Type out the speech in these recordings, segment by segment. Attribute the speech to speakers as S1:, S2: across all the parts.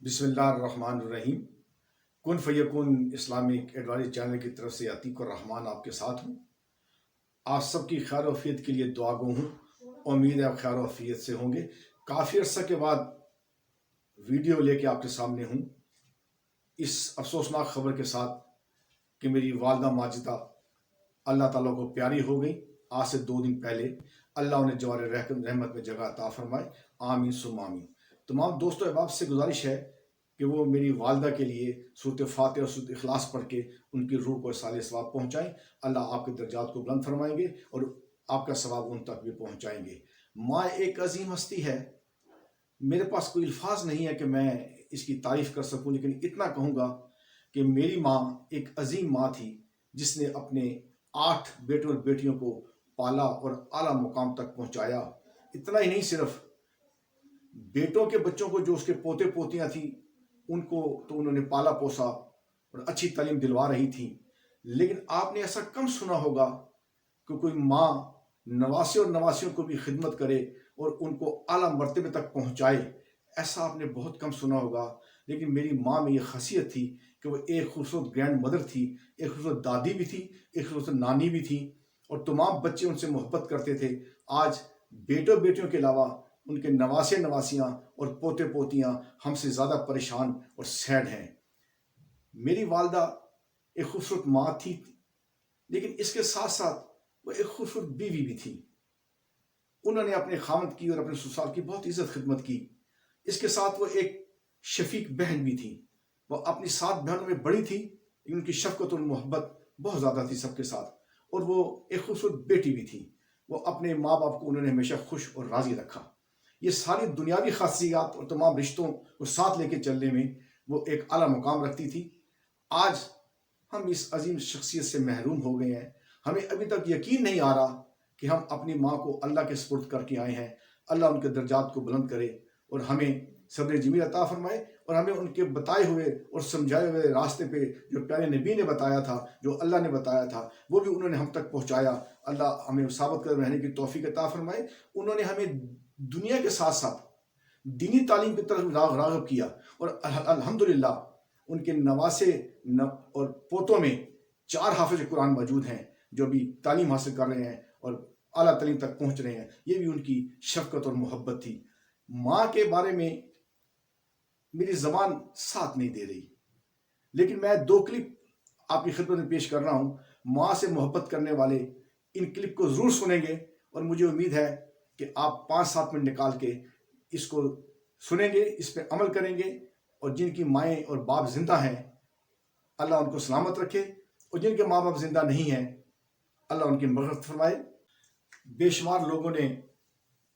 S1: बिस्मिल्लाहिर्रहमानिर्रहीम। कुन फयकुन Islamic advice channel की तरफ से अतीक रहमान आपके साथ हूँ। आप सबकी खैर वफियत के लिए दुआ गो हूँ। उम्मीद है आप खैर वफियत से होंगे। काफ़ी अर्सा के बाद वीडियो लेके आपके सामने हूँ इस अफसोसनाक खबर के साथ कि मेरी वालदा माजिदा अल्लाह ताला को प्यारी हो गई। आज से 2 दिन पहले अल्लाह उन्हें जवार रहमत में जगह अता फरमाए, आमीन सुम्मा आमीन। तमाम दोस्तों अहबाब से गुजारिश है कि वो मेरी वालदा के लिए सूरत फातिहा और सूरत इखलास पढ़ के उनकी रूह को साले सवाब पहुँचाएँ। अल्लाह आपके दर्जात को बुलंद फरमाएंगे और आपका सवाब उन तक भी पहुँचाएंगे। माँ एक अजीम हस्ती है, मेरे पास कोई अल्फाज नहीं है कि मैं इसकी तारीफ़ कर सकूँ, लेकिन इतना कहूँगा कि मेरी माँ एक अजीम माँ थी जिसने अपने 8 बेटों और बेटियों को पाला और आला मुकाम तक पहुँचाया। इतना ही नहीं, सिर्फ बेटों के बच्चों को जो उसके पोते पोतियाँ थी उनको तो उन्होंने पाला पोसा और अच्छी तालीम दिलवा रही थी। लेकिन आपने ऐसा कम सुना होगा कि कोई माँ नवासे और नवासियों को भी खिदमत करे और उनको आला मर्तबे तक पहुँचाए। ऐसा आपने बहुत कम सुना होगा। लेकिन मेरी माँ में ये खासियत थी कि वो एक खूबसूरत ग्रैंड मदर थी, एक खूबसूरत दादी भी थी, एक खूबसूरत नानी भी थी और तमाम बच्चे उनसे मोहब्बत करते थे। आज बेटों बेटियों के अलावा उनके नवासे नवासियाँ और पोते पोतियाँ हमसे ज़्यादा परेशान और सैड हैं। मेरी वालदा एक खूबसूरत माँ थी, लेकिन इसके साथ साथ वो एक खूबसूरत बीवी भी थी। उन्होंने अपने खामद की और अपने ससुराल की बहुत इज्जत खिदमत की। इसके साथ वो एक शफीक बहन भी थी। वो अपनी 7 बहनों में बड़ी थी, उनकी शफकत और मोहब्बत बहुत ज़्यादा थी सबके साथ। और वो एक खूबसूरत बेटी भी थी। वो अपने माँ बाप को उन्होंने हमेशा खुश और राज़ी रखा। ये सारी दुनियावी खासियत और तमाम रिश्तों को साथ लेके चलने में वो एक आला मुकाम रखती थी। आज हम इस अजीम शख्सियत से महरूम हो गए हैं। हमें अभी तक यकीन नहीं आ रहा कि हम अपनी माँ को अल्लाह के सुपुर्द करके आए हैं। अल्लाह उनके दर्जात को बुलंद करे और हमें सब्र जमील अता फरमाए और हमें उनके बताए हुए और समझाए हुए रास्ते पे जो प्यारे नबी ने बताया था, जो अल्लाह ने बताया था, वो भी उन्होंने हम तक पहुँचाया। अल्लाह हमें साबित कर रहने की तौफीक अता फरमाए। उन्होंने हमें दुनिया के साथ साथ दीनी तालीम की तरफ राग़िब किया और अल्हम्दुलिल्लाह उनके नवासे और पोतों में 4 हाफिज़ कुरान मौजूद हैं जो भी तालीम हासिल कर रहे हैं और आला तालीम तक पहुँच रहे हैं। ये भी उनकी शफ़क़त और मोहब्बत थी। माँ के बारे में मेरी ज़बान साथ नहीं दे रही, लेकिन मैं 2 क्लिप आपकी खिदमत में पेश कर रहा हूँ। माँ से मोहब्बत करने वाले इन क्लिप को ज़रूर सुनेंगे और मुझे उम्मीद है कि आप 5-7 मिनट निकाल के इसको सुनेंगे, इस पर अमल करेंगे। और जिनकी माएँ और बाप ज़िंदा हैं अल्लाह उनको सलामत रखे और जिनके माँ बाप ज़िंदा नहीं हैं अल्लाह उनकी मग़फ़िरत फरमाए। बेशुमार लोगों ने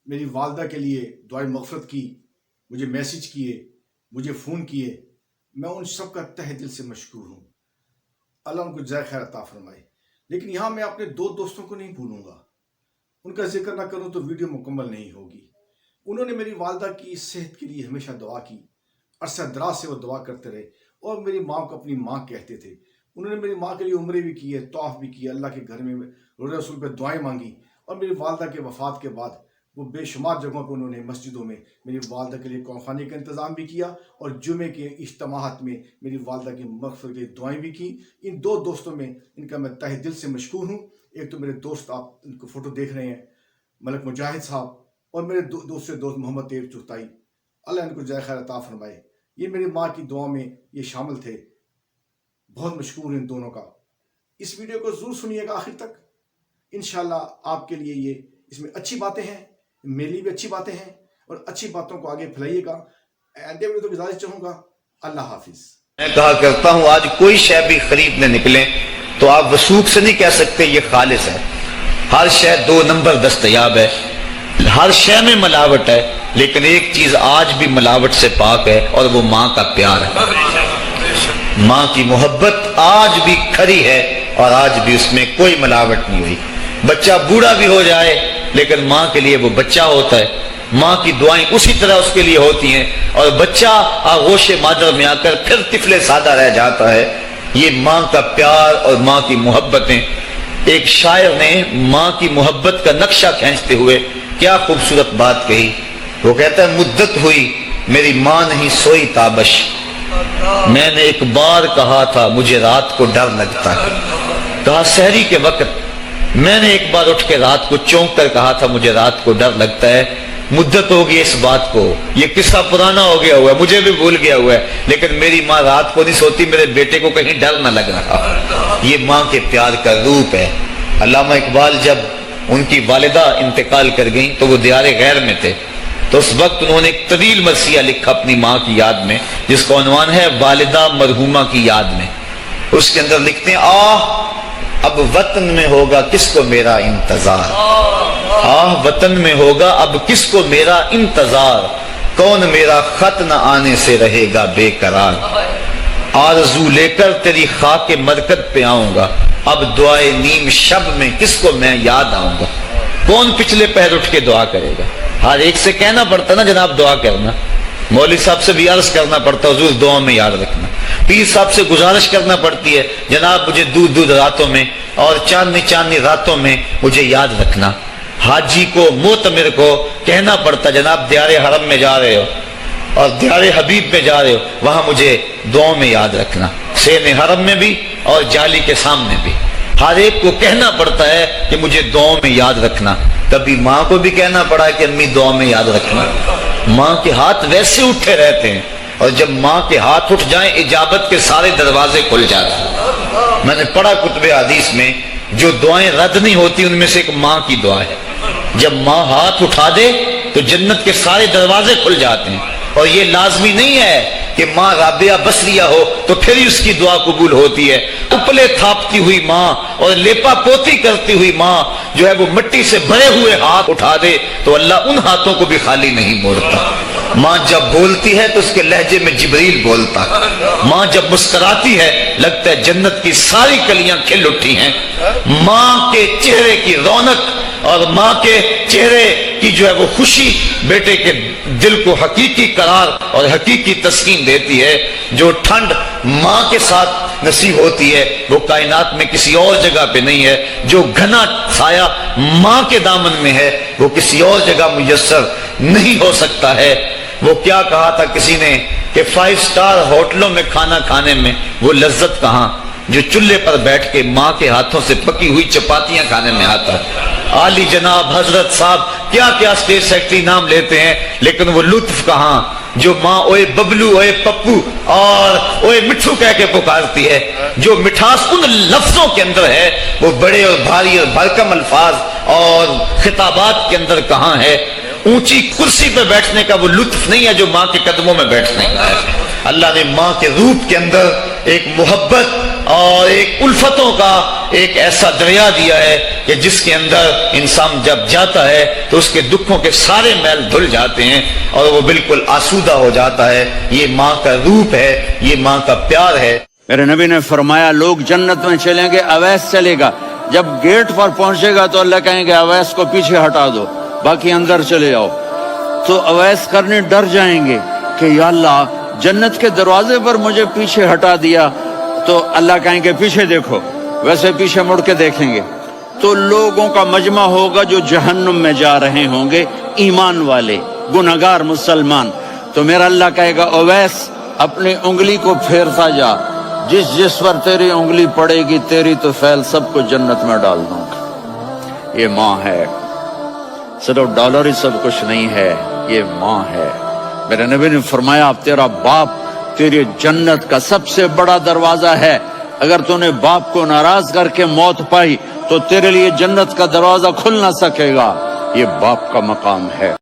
S1: मेरी वालदा के लिए दुआए मग़फ़िरत की, मुझे मैसेज किए, मुझे फ़ोन किए। मैं उन सब का तहे दिल से मशकूर हूँ। अल्लाह उनको जज़ाए खैर अता फरमाए। लेकिन यहाँ मैं अपने 2 दोस्तों को नहीं भूलूँगा। उनका जिक्र ना करूँ तो वीडियो मुकम्मल नहीं होगी। उन्होंने मेरी वालदा की सेहत के लिए हमेशा दुआ की। अरसा दराज से वो दुआ करते रहे और मेरी माँ को अपनी माँ कहते थे। उन्होंने मेरी माँ के लिए उम्रे भी की है, तौफ़ भी किया, अल्लाह के घर में रोज़े रसूल पे दुआएं मांगी। और मेरी वालदा के वफ़ात के बाद वो बेशुमार जगहों पर उन्होंने मस्जिदों में मेरी वालदा के लिए कौखाने का इंतज़ाम भी किया और जुमे के इज्तिमात में मेरी वालदा की मग़फ़िरत के दुआएं भी की। इन 2 दोस्तों में इनका मैं तहे दिल से मशकूर हूँ। एक तो मेरे दोस्त, आप इनको फ़ोटो देख रहे हैं, मलक मुजाहिद साहब, और मेरे दूसरे दोस्त मोहम्मद तेब चुगताई। अल्लाह इनको जज़ाए खैर अता फरमाए। ये मेरी माँ की दुआ में ये शामिल थे। बहुत मशकूर इन दोनों का। इस वीडियो को ज़रूर सुनिएगा आखिर तक। इंशाअल्लाह आपके लिए ये इसमें अच्छी बातें हैं, मेरे लिए भी अच्छी बातें हैं और अच्छी बातों को आगे फैलाइएगा। एंड में तो गुजारिश चाहूँगा, अल्लाह हाफिज़।
S2: मैं कहा करता हूँ आज कोई शय भी खरीदने निकले तो आप वसूख से नहीं कह सकते ये खालिस है। हर शय 2 नंबर दस्तयाब है, हर शय में मिलावट है, लेकिन एक चीज आज भी मिलावट से पाक है और वो माँ का प्यार है। माँ की मोहब्बत आज भी खरी है और आज भी उसमें कोई मिलावट नहीं हुई। बच्चा बूढ़ा भी हो जाए लेकिन माँ के लिए वो बच्चा होता है। माँ की दुआएं उसी तरह उसके लिए होती हैं और बच्चा आगोश मादर में आकर फिर तिफले सादा रह जाता है। ये माँ का प्यार और माँ की मोहब्बतें। एक शायर ने माँ की मोहब्बत का नक्शा खींचते हुए क्या खूबसूरत बात कही। वो कहता है, मुद्दत हुई میری ماں نہیں سوئی تابش، میں نے ایک بار کہا تھا مجھے رات کو ڈر لگتا ہے، کہا سحری کے وقت میں نے ایک بار اٹھ کے رات کو چونک کر کہا تھا مجھے رات کو ڈر لگتا ہے، مدت ہو گئی اس بات کو، یہ قصہ پرانا ہو گیا ہوا ہے، مجھے بھی بھول گیا ہوا ہے، لیکن میری ماں رات کو نہیں سوتی، میرے بیٹے کو کہیں ڈر نہ لگ رہا۔ یہ ماں کے پیار کا روپ ہے۔ علامہ اقبال جب ان کی والدہ انتقال کر گئیں تو وہ دیار غیر میں تھے، تو اس وقت انہوں نے ایک طویل مرثیہ لکھا اپنی ماں کی یاد میں، جس کا عنوان ہے والدہ مرحومہ کی یاد میں۔ اس کے اندر لکھتے ہیں اب وطن میں ہوگا کس کو میرا انتظار، وطن میں ہوگا اب کس کو میرا انتظار، کون میرا خط نہ آنے سے رہے گا بے قرار، آرزو لے کر تیری خاک مرکت پہ آؤں گا، اب دعائے نیم شب میں کس کو میں یاد آؤں گا، کون پچھلے پہر اٹھ کے دعا کرے گا۔ ہر ایک سے کہنا پڑتا نا جناب دعا کرنا، مولوی صاحب سے بھی عرض کرنا پڑتا حضور دعا میں یاد رکھنا، پیر صاحب سے گزارش کرنا پڑتی ہے جناب مجھے دودھ راتوں میں اور چاندنی راتوں میں مجھے یاد رکھنا، حاجی کو معتمر کو کہنا پڑتا جناب دیار حرم میں جا رہے ہو اور دیار حبیب میں جا رہے ہو وہاں مجھے دعاؤں میں یاد رکھنا، سین حرم میں بھی اور جالی کے سامنے بھی، ہر ایک کو کہنا پڑتا ہے کہ مجھے دعاؤں میں یاد رکھنا۔ کبھی ماں کو بھی کہنا پڑا ہے کہ امی دعا میں یاد رکھنا۔ ماں کے ہاتھ ویسے اٹھے رہتے ہیں، اور جب ماں کے ہاتھ اٹھ جائیں اجابت کے سارے دروازے کھل جاتے ہیں۔ میں نے پڑھا کتب حدیث میں جو دعائیں رد نہیں ہوتی ان میں سے ایک ماں کی دعا ہے، جب ماں ہاتھ اٹھا دے تو جنت کے سارے دروازے کھل جاتے ہیں، اور یہ لازمی نہیں ہے کہ ماں رابعہ بصریہ ہو تو پھر ہی اس کی دعا قبول ہوتی ہے۔ اپلے تھاپتی ہوئی ماں اور لیپا پوتی کرتی ہوئی ماں جو ہے وہ مٹی سے بھرے ہوئے ہاتھ اٹھا دے تو اللہ ان ہاتھوں کو بھی خالی نہیں موڑتا۔ ماں جب بولتی ہے تو اس کے لہجے میں جبریل بولتا، ماں جب مسکراتی ہے لگتا ہے جنت کی ساری کلیاں کھل اٹھی ہیں۔ ماں کے چہرے کی رونق اور ماں کے چہرے کی جو ہے وہ خوشی بیٹے کے دل کو حقیقی قرار اور حقیقی تسکین دیتی ہے۔ جو ٹھنڈ ماں کے ساتھ نصیب ہوتی ہے وہ کائنات میں کسی اور جگہ پہ نہیں ہے، جو گھنا سایہ ماں کے دامن میں ہے وہ کسی اور جگہ میسر نہیں ہو سکتا ہے۔ وہ کیا کہا تھا کسی نے کہ 5 اسٹار ہوٹلوں میں کھانا کھانے میں وہ لذت کہاں جو چولہے پر بیٹھ کے ماں کے ہاتھوں سے پکی ہوئی چپاتیاں کھانے میں آتا ہے۔ عالی جناب حضرت صاحب کیا کیا اسٹیٹ سیکرٹری نام لیتے ہیں، لیکن وہ لطف کہاں جو ماں اوئے ببلو اوئے پپو اور اوئے مٹھو کہہ کے پکارتی ہے۔ جو مٹھاس ان لفظوں کے اندر ہے وہ بڑے اور بھاری اور بھرکم الفاظ اور خطابات کے اندر کہاں ہے۔ اونچی کرسی پہ بیٹھنے کا وہ لطف نہیں ہے جو ماں کے قدموں میں بیٹھنے کا ہے۔ اللہ نے ماں کے روپ کے اندر ایک محبت اور ایک الفتوں کا ایک ایسا دریا دیا ہے کہ جس کے اندر انسان جب جاتا ہے تو اس کے دکھوں کے سارے میل دھل جاتے ہیں اور وہ بالکل آسودہ ہو جاتا ہے۔ یہ ماں کا روپ ہے، یہ ماں کا پیار ہے۔
S3: میرے نبی نے فرمایا لوگ جنت میں چلیں گے، اویس چلے گا، جب گیٹ پر پہنچے گا تو اللہ کہیں گے اویس کو پیچھے ہٹا دو، باقی اندر چلے جاؤ۔ تو اویس کرنے ڈر جائیں گے کہ یا اللہ جنت کے دروازے پر مجھے پیچھے ہٹا دیا، تو اللہ کہیں گے پیچھے دیکھو، ویسے پیچھے مڑ کے دیکھیں گے تو لوگوں کا مجمع ہوگا جو جہنم میں جا رہے ہوں گے، ایمان والے گنہگار مسلمان۔ تو میرا اللہ کہے گا اویس اپنی انگلی کو پھیرتا جا، جس پر تیری انگلی پڑے گی تیری تو فیل سب کو جنت میں ڈال دوں گا۔ یہ ماں ہے، صرف ڈالر ہی سب کچھ نہیں ہے، یہ ماں ہے۔ میرے نبی نے فرمایا اب تیرا باپ تیری جنت کا سب سے بڑا دروازہ ہے، اگر تو نے باپ کو ناراض کر کے موت پائی تو تیرے لیے جنت کا دروازہ کھل نہ سکے گا۔ یہ باپ کا مقام ہے۔